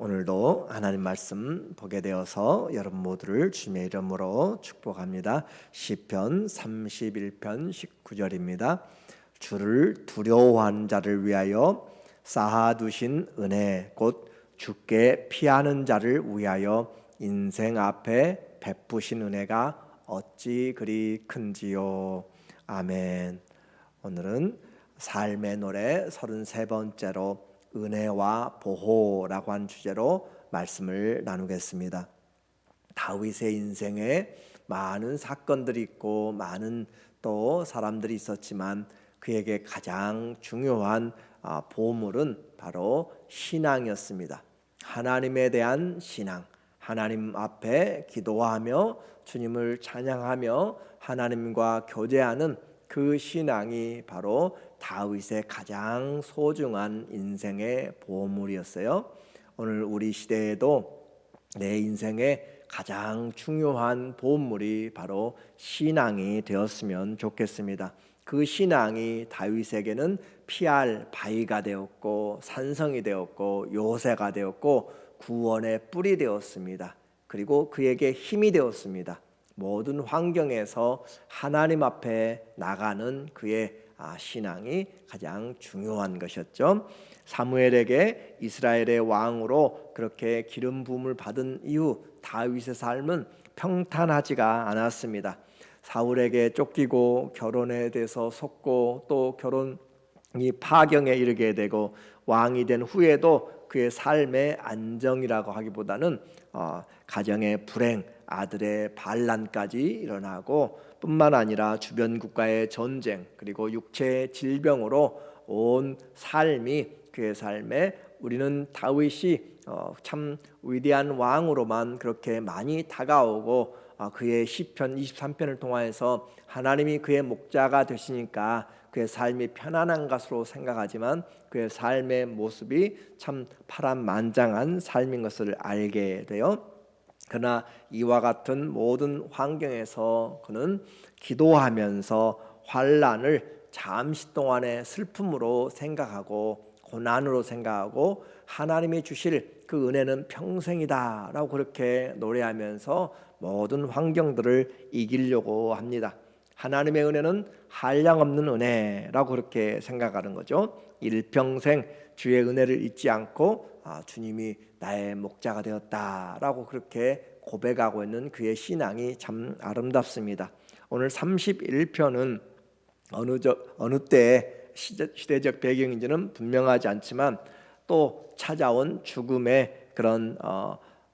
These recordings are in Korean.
오늘도 하나님 말씀 보게 되어서 여러분 모두를 주님의 이름으로 축복합니다. 시편 31편 19절입니다. 주를 두려워하는 자를 위하여 쌓아두신 은혜 곧 주께 피하는 자를 위하여 인생 앞에 베푸신 은혜가 어찌 그리 큰지요. 아멘. 오늘은 삶의 노래 33번째로 은혜와 보호라고 한 주제로 말씀을 나누겠습니다. 다윗의 인생에 많은 사건들이 있고 많은 또 사람들이 있었지만 그에게 가장 중요한 보물은 바로 신앙이었습니다. 하나님에 대한 신앙, 하나님 앞에 기도하며 주님을 찬양하며 하나님과 교제하는 그 신앙이 바로 다윗의 가장 소중한 인생의 보물이었어요. 오늘 우리 시대에도 내 인생의 가장 중요한 보물이 바로 신앙이 되었으면 좋겠습니다. 그 신앙이 다윗에게는 피할 바위가 되었고 산성이 되었고 요새가 되었고 구원의 뿔이 되었습니다. 그리고 그에게 힘이 되었습니다. 모든 환경에서 하나님 앞에 나가는 그의 신앙이 가장 중요한 것이었죠. 사무엘에게 이스라엘의 왕으로 그렇게 기름 부음을 받은 이후 다윗의 삶은 평탄하지가 않았습니다. 사울에게 쫓기고 결혼에 대해서 속고 또 결혼이 파경에 이르게 되고 왕이 된 후에도 그의 삶의 안정이라고 하기보다는 가정의 불행, 아들의 반란까지 일어나고 뿐만 아니라 주변 국가의 전쟁 그리고 육체의 질병으로 온 삶이 그의 삶에 우리는 다윗이 참 위대한 왕으로만 그렇게 많이 다가오고 그의 시편 23편을 통하여서 하나님이 그의 목자가 되시니까 그의 삶이 편안한 것으로 생각하지만 그의 삶의 모습이 참 파란만장한 삶인 것을 알게 돼요. 그러나 이와 같은 모든 환경에서 그는 기도하면서 환난을 잠시 동안의 슬픔으로 생각하고 고난으로 생각하고 하나님이 주실 그 은혜는 평생이다라고 그렇게 노래하면서 모든 환경들을 이기려고 합니다. 하나님의 은혜는 한량없는 은혜라고 그렇게 생각하는 거죠. 일평생 주의 은혜를 잊지 않고 주님이 나의 목자가 되었다라고 그렇게 고백하고 있는 그의 신앙이 참 아름답습니다. 오늘 31편은 어느 때의 시대적 배경인지는 분명하지 않지만 또 찾아온 죽음의 그런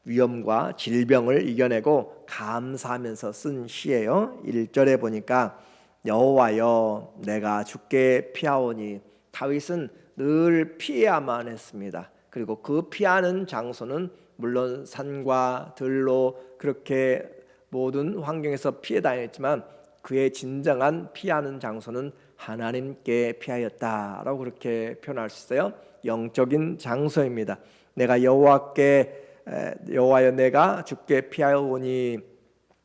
위험과 질병을 이겨내고 감사하면서 쓴 시예요. 1절에 보니까 여호와여 내가 주께 피하오니 다윗은 늘 피해야만 했습니다. 그리고 그 피하는 장소는 물론 산과 들로 그렇게 모든 환경에서 피해 다녔지만 그의 진정한 피하는 장소는 하나님께 피하였다라고 그렇게 표현할 수 있어요. 영적인 장소입니다. 내가 여호와여 내가 주께 피하오니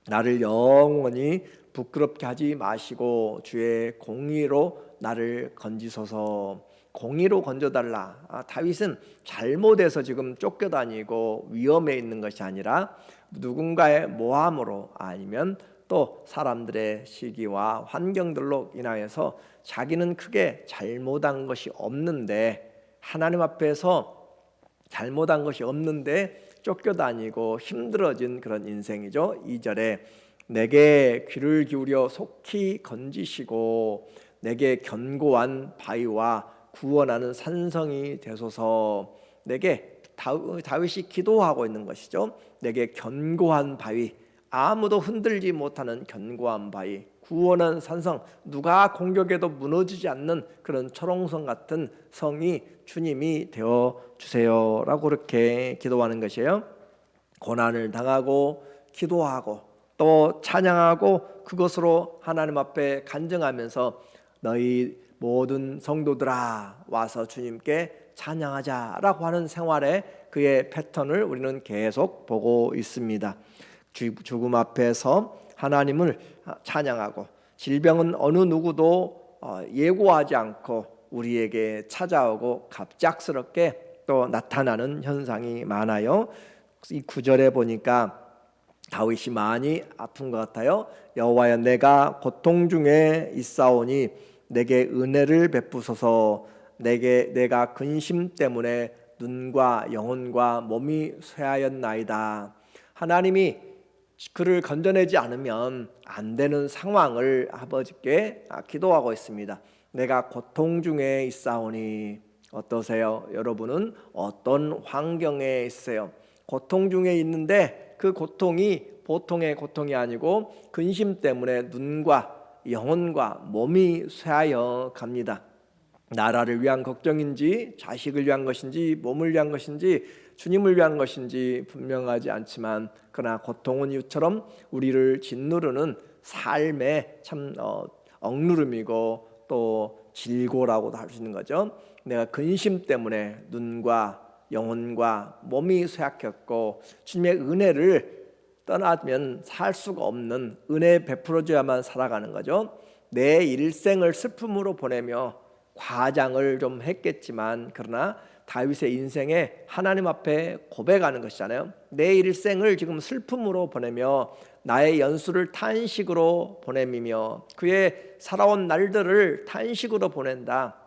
나를 영원히 부끄럽게 하지 마시고 주의 공의로 나를 건지소서. 공의로 건져달라. 다윗은 잘못해서 지금 쫓겨다니고 위험에 있는 것이 아니라 누군가의 모함으로 아니면 또 사람들의 시기와 환경들로 인하여서 자기는 크게 잘못한 것이 없는데 하나님 앞에서 잘못한 것이 없는데 쫓겨다니고 힘들어진 그런 인생이죠. 2절에 내게 귀를 기울여 속히 건지시고 내게 견고한 바위와 구원하는 산성이 되소서. 내게 다윗이 기도하고 있는 것이죠. 내게 견고한 바위, 아무도 흔들지 못하는 견고한 바위, 구원한 산성, 누가 공격해도 무너지지 않는 그런 철옹성 같은 성이 주님이 되어 주세요라고 그렇게 기도하는 것이에요. 고난을 당하고 기도하고 또 찬양하고 그것으로 하나님 앞에 간증하면서 너희 모든 성도들아 와서 주님께 찬양하자라고 하는 생활의 그의 패턴을 우리는 계속 보고 있습니다. 죽음 앞에서 하나님을 찬양하고 질병은 어느 누구도 예고하지 않고 우리에게 찾아오고 갑작스럽게 또 나타나는 현상이 많아요. 이 9절에 보니까 다윗이 많이 아픈 것 같아요. 여호와여, 내가 고통 중에 있사오니 내게 은혜를 베푸소서. 내가 근심 때문에 눈과 영혼과 몸이 쇠하였나이다. 하나님이 그를 건져내지 않으면 안 되는 상황을 아버지께 기도하고 있습니다. 내가 고통 중에 있사오니. 어떠세요? 여러분은 어떤 환경에 있어요? 고통 중에 있는데 그 고통이 보통의 고통이 아니고 근심 때문에 눈과 영혼과 몸이 쇠하여 갑니다. 나라를 위한 걱정인지 자식을 위한 것인지 몸을 위한 것인지 주님을 위한 것인지 분명하지 않지만, 그러나 고통은 이처럼 우리를 짓누르는 삶의 참 억누름이고 또 질고라고도 할 수 있는 거죠. 내가 근심 때문에 눈과 영혼과 몸이 쇠약했고 주님의 은혜를 떠나면 살 수가 없는, 은혜 베풀어줘야만 살아가는 거죠. 내 일생을 슬픔으로 보내며 과장을 좀 했겠지만, 그러나 다윗의 인생에 하나님 앞에 고백하는 것이잖아요. 내 일생을 지금 슬픔으로 보내며 나의 연수를 탄식으로 보내며 그의 살아온 날들을 탄식으로 보낸다.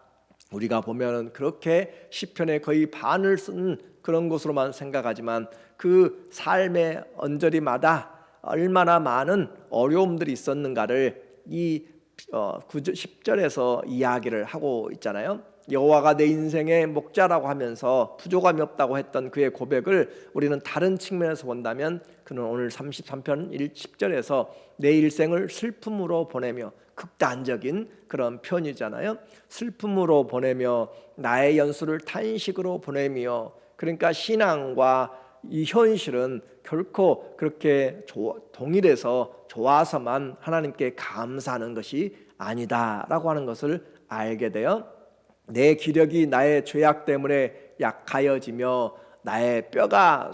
우리가 보면은 그렇게 시편의 거의 반을 쓴 그런 것으로만 생각하지만 그 삶의 언저리마다 얼마나 많은 어려움들이 있었는가를 이 10절에서 이야기를 하고 있잖아요. 여호와가 내 인생의 목자라고 하면서 부족함이 없다고 했던 그의 고백을 우리는 다른 측면에서 본다면, 그는 오늘 33편 10절에서 내 일생을 슬픔으로 보내며, 극단적인 그런 표현이잖아요. 슬픔으로 보내며 나의 연수를 탄식으로 보내며, 그러니까 신앙과 이 현실은 결코 그렇게 동일해서 좋아서만 하나님께 감사하는 것이 아니다라고 하는 것을 알게 돼요. 내 기력이 나의 죄악 때문에 약하여지며 나의 뼈가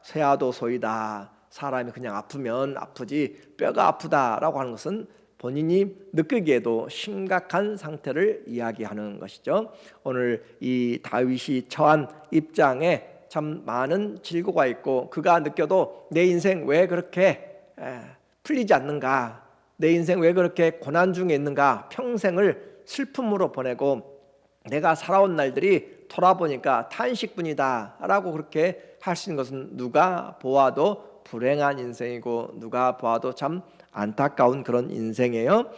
쇠하도소이다. 사람이 그냥 아프면 아프지 뼈가 아프다라고 하는 것은 본인이 느끼기에도 심각한 상태를 이야기하는 것이죠. 오늘 이 다윗이 처한 입장에 참 많은 질고가 있고, 그가 느껴도 내 인생 왜 그렇게 풀리지 않는가, 내 인생 왜 그렇게 고난 중에 있는가, 평생을 슬픔으로 보내고 내가 살아온 날들이 돌아보니까 탄식뿐이다 라고 그렇게 할 수 있는 것은 누가 보아도 불행한 인생이고 누가 보아도 참 안타까운 그런 인생이에요.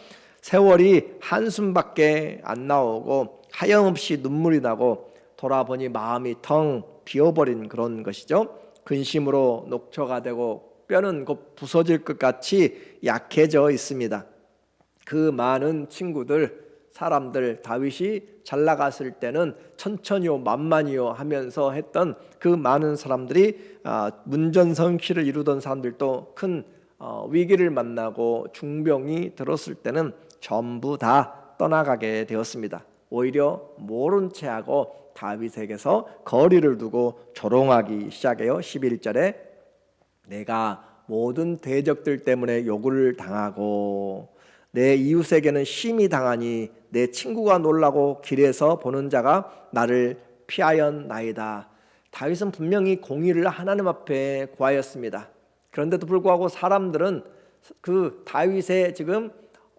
세월이 한숨밖에 안 나오고 하염없이 눈물이 나고 돌아보니 마음이 텅 비어버린 그런 것이죠. 근심으로 녹초가 되고 뼈는 곧 부서질 것 같이 약해져 있습니다. 그 많은 친구들, 사람들, 다윗이 잘 나갔을 때는 천천히요 만만히요 하면서 했던 그 많은 사람들이 문전성시를 이루던 사람들도 큰 위기를 만나고 중병이 들었을 때는 전부 다 떠나가게 되었습니다. 오히려 모른 채 하고 다윗에게서 거리를 두고 조롱하기 시작해요. 11절에 내가 모든 대적들 때문에 욕을 당하고 내 이웃에게는 심히 당하니 내 친구가 놀라고 길에서 보는 자가 나를 피하였나이다. 다윗은 분명히 공의를 하나님 앞에 구하였습니다. 그런데도 불구하고 사람들은 그 다윗의 지금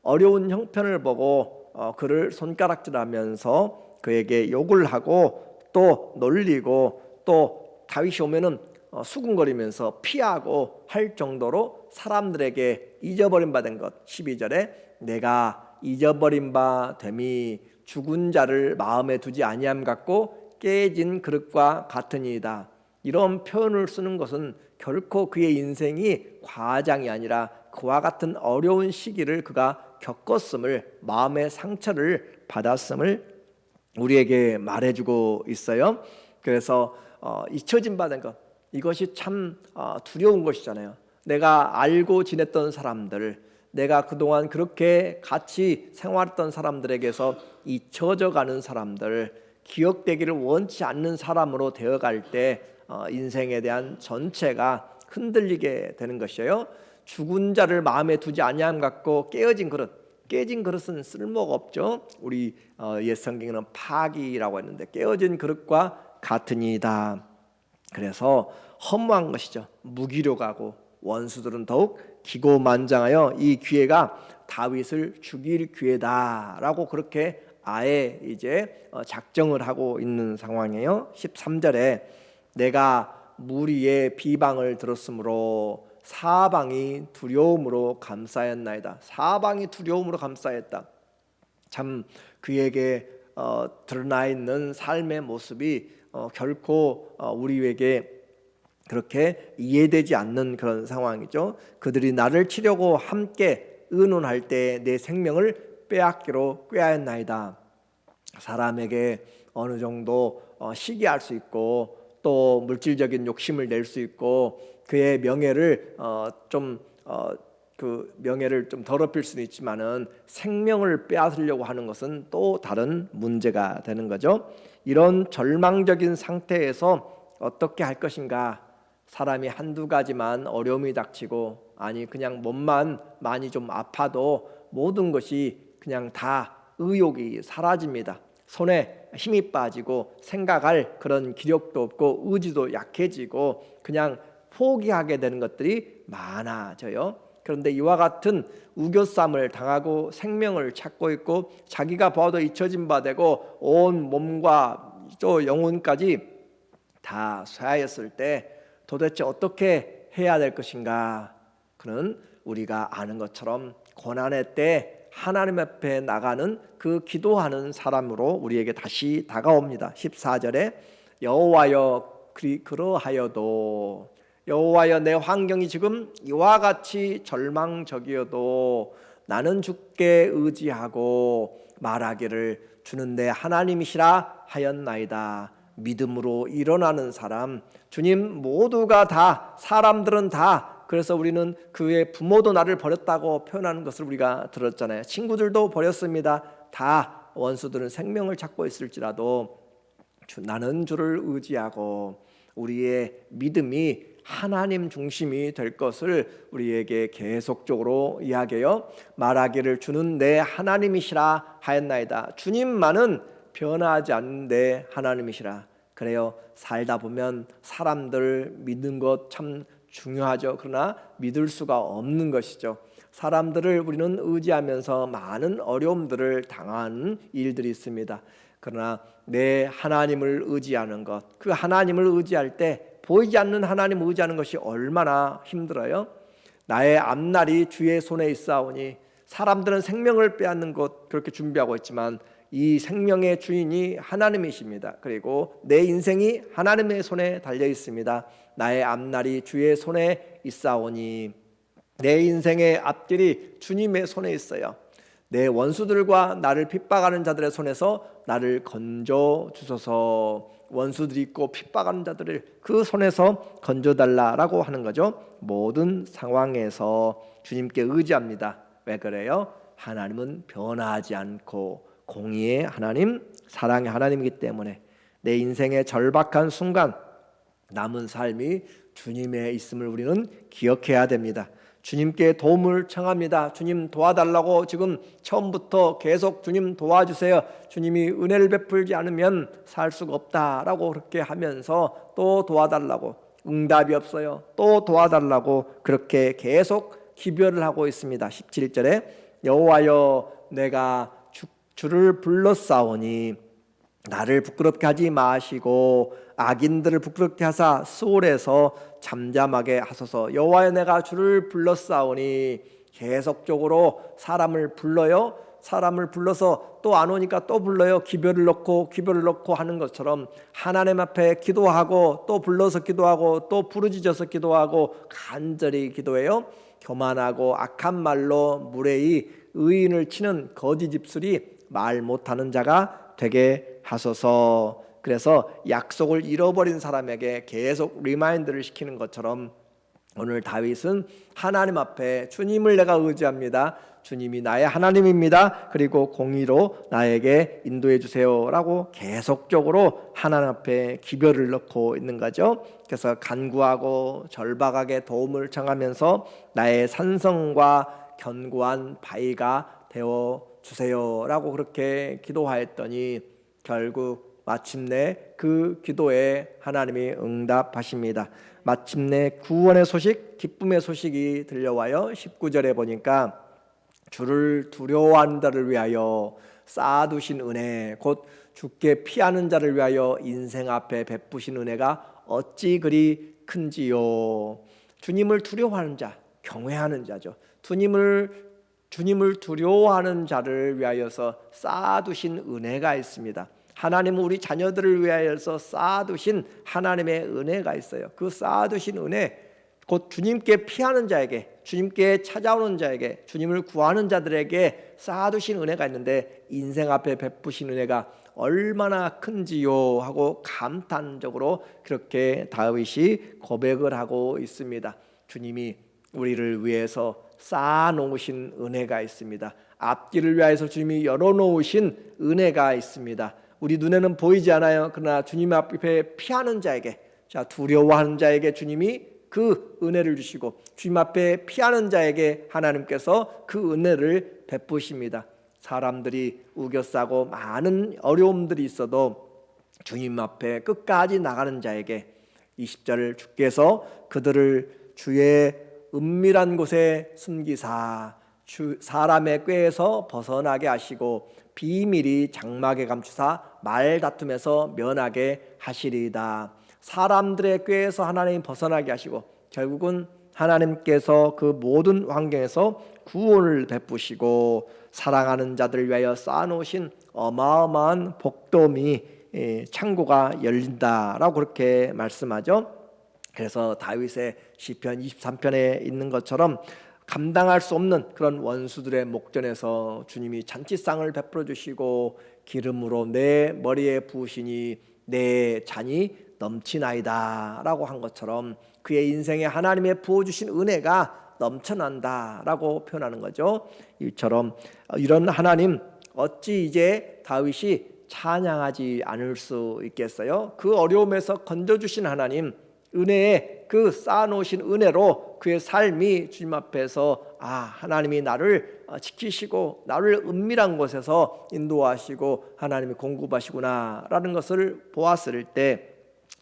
어려운 형편을 보고 그를 손가락질하면서 그에게 욕을 하고 또 놀리고 또 다윗이 오면은 수군거리면서 피하고 할 정도로 사람들에게 잊어버린 바 된 것. 12절에 내가 잊어버린 바 됨이 죽은 자를 마음에 두지 아니함 같고 깨진 그릇과 같으니이다. 이런 표현을 쓰는 것은 결코 그의 인생이 과장이 아니라 그와 같은 어려운 시기를 그가 겪었음을, 마음의 상처를 받았음을 우리에게 말해주고 있어요. 그래서 잊혀진 바 된 것, 이것이 참 두려운 것이잖아요. 내가 알고 지냈던 사람들, 내가 그동안 그렇게 같이 생활했던 사람들에게서 잊혀져 가는 사람들, 기억되기를 원치 않는 사람으로 되어갈 때 인생에 대한 전체가 흔들리게 되는 것이에요. 죽은 자를 마음에 두지 아니함 같고 깨어진 그릇, 깨진 그릇은 쓸모가 없죠. 우리 옛 성경에는 파기라고 했는데 깨어진 그릇과 같으니이다. 그래서 허무한 것이죠. 무기력하고 원수들은 더욱 기고만장하여 이 기회가 다윗을 죽일 기회다라고 그렇게 아예 이제 작정을 하고 있는 상황이에요. 13절에 내가 무리의 비방을 들었으므로 사방이 두려움으로 감싸였나이다. 사방이 두려움으로 감싸였다. 참 그에게 드러나 있는 삶의 모습이 결코 우리에게 그렇게 이해되지 않는 그런 상황이죠. 그들이 나를 치려고 함께 의논할 때 내 생명을 빼앗기로 꾀하였나이다. 사람에게 어느 정도 시기할 수 있고 또 물질적인 욕심을 낼 수 있고 그의 명예를 그 명예를 좀 더럽힐 수는 있지만은 생명을 빼앗으려고 하는 것은 또 다른 문제가 되는 거죠. 이런 절망적인 상태에서 어떻게 할 것인가? 사람이 한두 가지만 어려움이 닥치고 아니 그냥 몸만 많이 좀 아파도 모든 것이 그냥 다 의욕이 사라집니다. 손에 힘이 빠지고 생각할 그런 기력도 없고 의지도 약해지고 그냥 포기하게 되는 것들이 많아져요. 그런데 이와 같은 우겨쌈을 당하고 생명을 찾고 있고 자기가 봐도 잊혀진 바 되고 온 몸과 또 영혼까지 다 쇠하였을 때 도대체 어떻게 해야 될 것인가? 그는 우리가 아는 것처럼 고난의 때 하나님 앞에 나가는 그 기도하는 사람으로 우리에게 다시 다가옵니다. 14절에 여호와여 그러하여도 여호와여 내 환경이 지금 이와 같이 절망적이어도 나는 주께 의지하고 말하기를 주는 내 하나님이시라 하였나이다. 믿음으로 일어나는 사람, 주님 모두가 다 사람들은 다 그래서 우리는 그의 부모도 나를 버렸다고 표현하는 것을 우리가 들었잖아요. 친구들도 버렸습니다. 다 원수들은 생명을 찾고 있을지라도 나는 주를 의지하고 우리의 믿음이 하나님 중심이 될 것을 우리에게 계속적으로 이야기해요. 말하기를 주는 내 하나님이시라 하였나이다. 주님만은 변하지 않는 내 하나님이시라. 그래요. 살다 보면 사람들 믿는 것 참 중요하죠. 그러나 믿을 수가 없는 것이죠. 사람들을 우리는 의지하면서 많은 어려움들을 당하는 일들이 있습니다. 그러나 내 하나님을 의지하는 것, 그 하나님을 의지할 때 보이지 않는 하나님을 의지하는 것이 얼마나 힘들어요. 나의 앞날이 주의 손에 있사오니 사람들은 생명을 빼앗는 것 그렇게 준비하고 있지만 이 생명의 주인이 하나님이십니다. 그리고 내 인생이 하나님의 손에 달려 있습니다. 나의 앞날이 주의 손에 있사오니 내 인생의 앞길이 주님의 손에 있어요. 내 원수들과 나를 핍박하는 자들의 손에서 나를 건져 주소서. 원수들이 있고 핍박하는 자들을 그 손에서 건져달라라고 하는 거죠. 모든 상황에서 주님께 의지합니다. 왜 그래요? 하나님은 변하지 않고 공의의 하나님, 사랑의 하나님이기 때문에 내 인생의 절박한 순간 남은 삶이 주님의 있음을 우리는 기억해야 됩니다. 주님께 도움을 청합니다. 주님 도와달라고 지금 처음부터 계속 주님 도와주세요. 주님이 은혜를 베풀지 않으면 살 수가 없다라고 그렇게 하면서 또 도와달라고 응답이 없어요. 또 도와달라고 그렇게 계속 기별을 하고 있습니다. 17절에 여호와여 내가 주를 불렀사오니 나를 부끄럽게 하지 마시고 악인들을 부끄럽게 하사 수월에서 잠잠하게 하소서. 여호와여 내가 주를 불렀사오니 계속적으로 사람을 불러요. 사람을 불러서 또 안 오니까 또 불러요. 기별을 넣고 하는 것처럼 하나님 앞에 기도하고 또 불러서 기도하고 또 부르짖어서 기도하고 간절히 기도해요. 교만하고 악한 말로 무례히 의인을 치는 거짓 입술이 말 못하는 자가 되게 하소서. 그래서 약속을 잃어버린 사람에게 계속 리마인드를 시키는 것처럼 오늘 다윗은 하나님 앞에 주님을 내가 의지합니다. 주님이 나의 하나님입니다. 그리고 공의로 나에게 인도해 주세요라고 계속적으로 하나님 앞에 기별을 넣고 있는 거죠. 그래서 간구하고 절박하게 도움을 청하면서 나의 산성과 견고한 바위가 되어 주세요라고 그렇게 기도하였더니 결국 마침내 그 기도에 하나님이 응답하십니다. 마침내 구원의 소식, 기쁨의 소식이 들려와요. 19절에 보니까 주를 두려워하는 자를 위하여 쌓아두신 은혜, 곧 주께 피하는 자를 위하여 인생 앞에 베푸신 은혜가 어찌 그리 큰지요. 주님을 두려워하는 자, 경외하는 자죠. 주님을 두려워하는 자를 위하여서 쌓아두신 은혜가 있습니다. 하나님은 우리 자녀들을 위하여서 쌓아두신 하나님의 은혜가 있어요. 그 쌓아두신 은혜, 곧 주님께 피하는 자에게, 주님께 찾아오는 자에게, 주님을 구하는 자들에게 쌓아두신 은혜가 있는데, 인생 앞에 베푸신 은혜가 얼마나 큰지요 하고 감탄적으로 그렇게 다윗이 고백을 하고 있습니다. 주님이 우리를 위해서 쌓아놓으신 은혜가 있습니다. 앞길을 위하여서 주님이 열어놓으신 은혜가 있습니다. 우리 눈에는 보이지 않아요. 그러나 주님 앞에 피하는 자에게, 두려워하는 자에게 주님이 그 은혜를 주시고, 주님 앞에 피하는 자에게 하나님께서 그 은혜를 베푸십니다. 사람들이 우겨싸고 많은 어려움들이 있어도 주님 앞에 끝까지 나가는 자에게 20절 주께서 그들을 주의 은밀한 곳에 숨기사 사람의 꾀에서 벗어나게 하시고 비밀이 장막에 감추사 말다툼에서 면하게 하시리이다. 사람들의 꾀에서 하나님이 벗어나게 하시고 결국은 하나님께서 그 모든 환경에서 구원을 베푸시고 사랑하는 자들을 위하여 쌓아놓으신 어마어마한 복도미 창고가 열린다라고 그렇게 말씀하죠. 그래서 다윗의 시편 23편에 있는 것처럼 감당할 수 없는 그런 원수들의 목전에서 주님이 잔치상을 베풀어 주시고 기름으로 내 머리에 부으시니 내 잔이 넘치나이다 라고 한 것처럼 그의 인생에 하나님의 부어주신 은혜가 넘쳐난다라고 표현하는 거죠. 이처럼 이런 하나님 어찌 이제 다윗이 찬양하지 않을 수 있겠어요? 그 어려움에서 건져주신 하나님, 은혜에 그 쌓아놓으신 은혜로 그의 삶이 주님 앞에서 하나님이 나를 지키시고 나를 은밀한 곳에서 인도하시고 하나님이 공급하시구나 라는 것을 보았을 때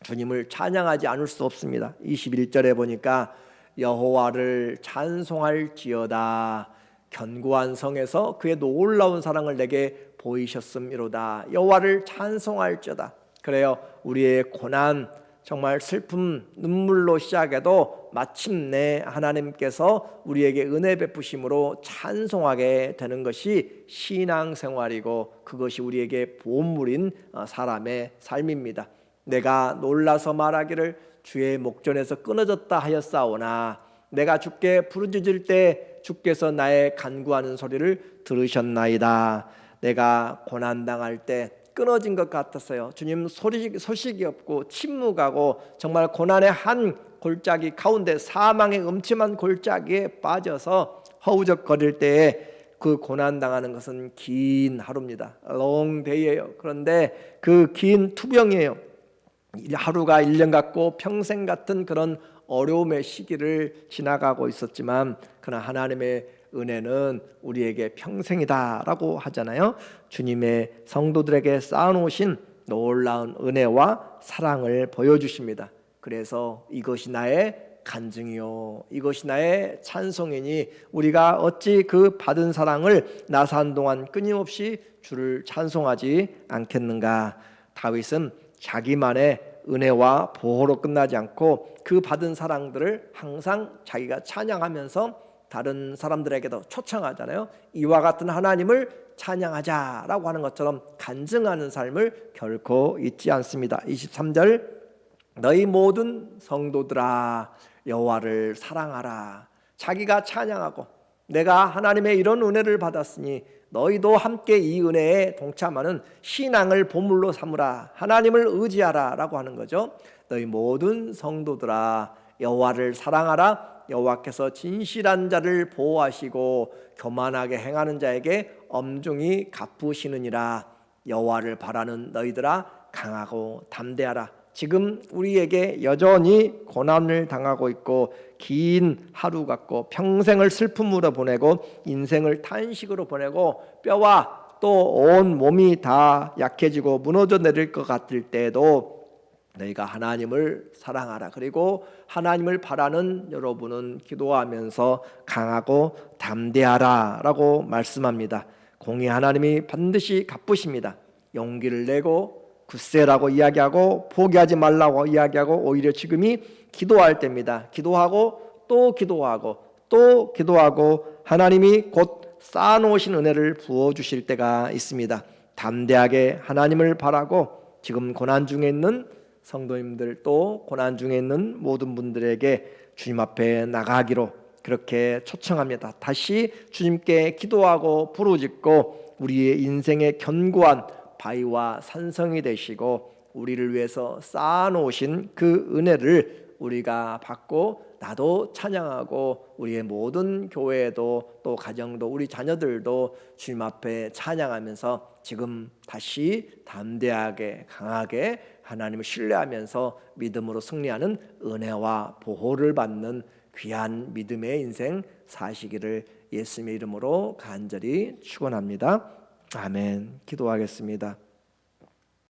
주님을 찬양하지 않을 수 없습니다. 21절에 보니까 여호와를 찬송할지어다. 견고한 성에서 그의 놀라운 사랑을 내게 보이셨음이로다. 여호와를 찬송할지어다. 그래요, 우리의 고난, 정말 슬픔, 눈물로 시작해도 마침내 하나님께서 우리에게 은혜 베푸심으로 찬송하게 되는 것이 신앙생활이고 그것이 우리에게 보물인 사람의 삶입니다. 내가 놀라서 말하기를 주의 목전에서 끊어졌다 하였사오나 내가 주께 부르짖을 때 주께서 나의 간구하는 소리를 들으셨나이다. 내가 고난당할 때 끊어진 것 같았어요. 주님 소식이 없고 침묵하고 정말 고난의 한 골짜기 가운데 사망의 음침한 골짜기에 빠져서 허우적거릴 때에 그 고난당하는 것은 긴 하루입니다. long day예요. 그런데 그 긴 투병이에요. 하루가 1년 같고 평생 같은 그런 어려움의 시기를 지나가고 있었지만 그러나 하나님의 은혜는 우리에게 평생이다라고 하잖아요. 주님의 성도들에게 쌓아놓으신 놀라운 은혜와 사랑을 보여주십니다. 그래서 이것이 나의 간증이요, 이것이 나의 찬송이니 우리가 어찌 그 받은 사랑을 나산 동안 끊임없이 주를 찬송하지 않겠는가. 다윗은 자기만의 은혜와 보호로 끝나지 않고 그 받은 사랑들을 항상 자기가 찬양하면서 다른 사람들에게도 초청하잖아요. 이와 같은 하나님을 찬양하자라고 하는 것처럼 간증하는 삶을 결코 잊지 않습니다. 23절 너희 모든 성도들아 여호와를 사랑하라. 자기가 찬양하고 내가 하나님의 이런 은혜를 받았으니 너희도 함께 이 은혜에 동참하는 신앙을 보물로 삼으라. 하나님을 의지하라 라고 하는 거죠. 너희 모든 성도들아 여호와를 사랑하라. 여호와께서 진실한 자를 보호하시고 교만하게 행하는 자에게 엄중히 갚으시느니라. 여호와를 바라는 너희들아 강하고 담대하라. 지금 우리에게 여전히 고난을 당하고 있고 긴 하루 같고 평생을 슬픔으로 보내고 인생을 탄식으로 보내고 뼈와 또 온 몸이 다 약해지고 무너져 내릴 것 같을 때에도 너희가 하나님을 사랑하라. 그리고 하나님을 바라는 여러분은 기도하면서 강하고 담대하라 라고 말씀합니다. 공의 하나님이 반드시 갚으십니다. 용기를 내고 굳세라고 이야기하고 포기하지 말라고 이야기하고 오히려 지금이 기도할 때입니다. 기도하고 또 기도하고 또 기도하고 하나님이 곧 쌓아놓으신 은혜를 부어주실 때가 있습니다. 담대하게 하나님을 바라고 지금 고난 중에 있는 성도님들 또 고난 중에 있는 모든 분들에게 주님 앞에 나가기로 그렇게 초청합니다. 다시 주님께 기도하고 부르짖고 우리의 인생의 견고한 바위와 산성이 되시고 우리를 위해서 쌓아놓으신 그 은혜를 우리가 받고 나도 찬양하고 우리의 모든 교회도 또 가정도 우리 자녀들도 주님 앞에 찬양하면서 지금 다시 담대하게 강하게 하나님을 신뢰하면서 믿음으로 승리하는 은혜와 보호를 받는 귀한 믿음의 인생 사시기를 예수님의 이름으로 간절히 축원합니다. 아멘. 기도하겠습니다.